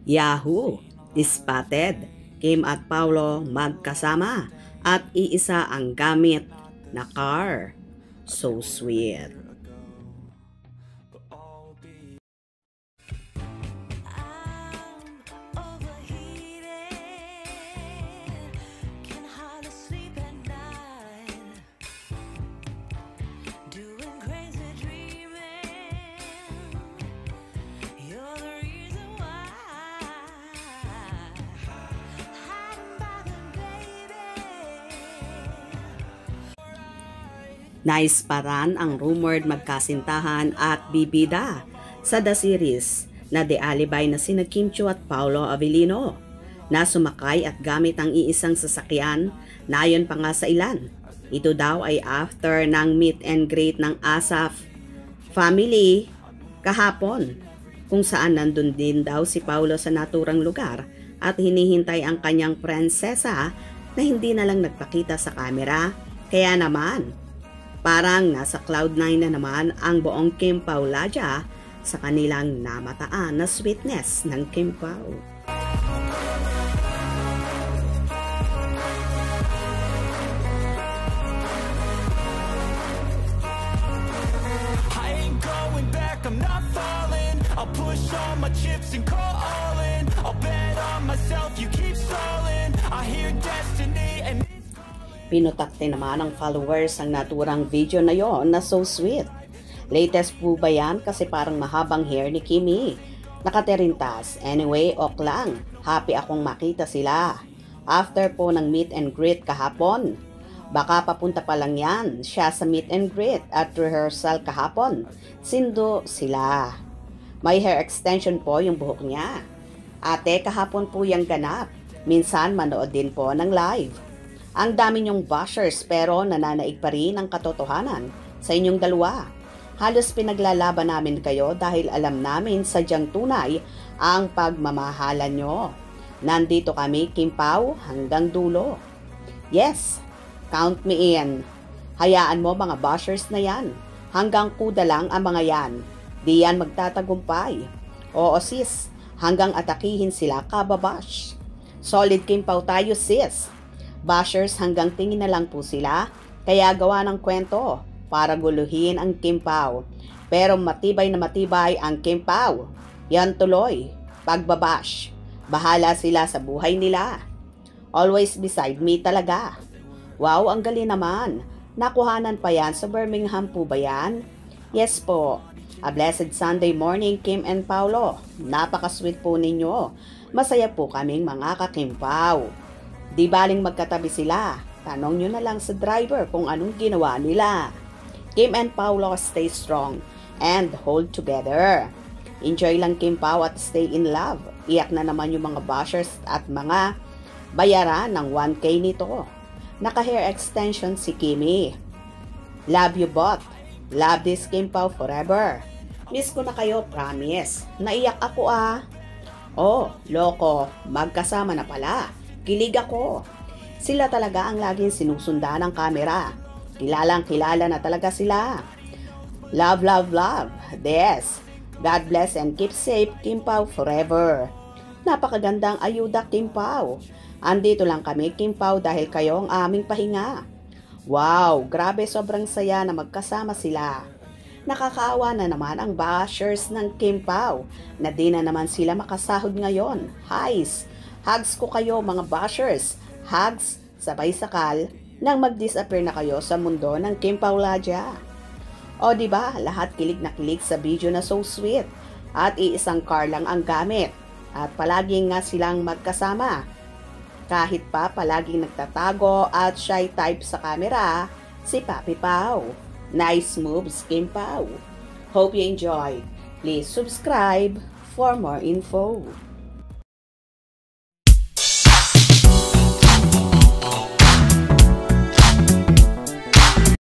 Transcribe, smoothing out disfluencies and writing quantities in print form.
Yahoo! Spotted! Kim at Paulo magkasama at iisa ang gamit na car. So sweet! Naisparan ang rumored magkasintahan at bibida sa The Series na The Alibi na sina Kim Chiu at Paolo Avellino na sumakay at gamit ang iisang sasakyan na ayon pa nga sa ilan. Ito daw ay after ng meet and greet ng Asaf family kahapon kung saan nandun din daw si Paolo sa naturang lugar at hinihintay ang kanyang prinsesa na hindi na lang nagpakita sa camera. Kaya naman parang nasa cloud9 na naman ang buong Kim Pao Ladja sa kanilang namataan na sweetness ng Kim Pao. I ain't going back, I'm not falling. I'll push all my chips and call all in. I'll bet on myself, you keep stalling. I hear destiny and Pinutakte naman ng followers ang naturang video na yon na so sweet. Latest po ba yan kasi parang mahabang hair ni Kimi? Nakaterintas. Anyway, ok lang. Happy akong makita sila. After po ng meet and greet kahapon. Baka papunta pa lang yan siya sa meet and greet at rehearsal kahapon. Sindo sila. May hair extension po yung buhok niya. Ate, kahapon po yung ganap. Minsan manood din po ng live. Ang dami niyong bashers pero nananaig pa rin ang katotohanan sa inyong dalawa. Halos pinaglalaban namin kayo dahil alam namin sadyang tunay ang pagmamahalan nyo. Nandito kami, Kim Pao, hanggang dulo. Yes, count me in. Hayaan mo mga bashers na yan. Hanggang kuda lang ang mga yan. Di yan magtatagumpay. Oo sis, hanggang atakihin sila kababash. Solid Kim Pao tayo sis. Bashers hanggang tingin na lang po sila, kaya gawa ng kwento para guluhin ang Kim Pao. Pero matibay na matibay ang Kim Pao. Yan tuloy, pagbabash. Bahala sila sa buhay nila. Always beside me talaga. Wow, ang galing naman. Nakuhanan pa yan sa Birmingham po ba yan? Yes po. A blessed Sunday morning, Kim and Paolo. Napaka-sweet po ninyo. Masaya po kaming mga ka-Kim Pao. Di baling magkatabi sila. Tanong nyo na lang sa driver kung anong ginawa nila. Kim and Paolo, stay strong and hold together. Enjoy lang Kim Pao at stay in love. Iyak na naman yung mga bashers at mga bayaran ng 1K nito. Naka-hair extension si Kimi. Love you both. Love this Kim Pao forever. Miss ko na kayo, promise. Naiyak ako ah. Oh, loko. Magkasama na pala. Kilig ako. Sila talaga ang laging sinusundan ng kamera. Kilalang kilala na talaga sila. Love, love, love. Yes. God bless and keep safe, Kim Pao forever. Napakagandang ayuda, Kim Pao. Andito lang kami, Kim Pao, dahil kayo ang aming pahinga. Wow, grabe, sobrang saya na magkasama sila. Nakakaawa na naman ang bashers ng Kim Pao na di na naman sila makasahod ngayon. Highs. Hugs ko kayo mga bashers. Hugs, sabay sakal, nang mag-disappear na kayo sa mundo ng Kim Pao Ladja. O diba, lahat kilig na kilig sa video na so sweet. At iisang car lang ang gamit. At palaging nga silang magkasama. Kahit pa palaging nagtatago at shy type sa camera, si Papi Pao. Nice moves, Kim Pao. Hope you enjoyed. Please subscribe for more info.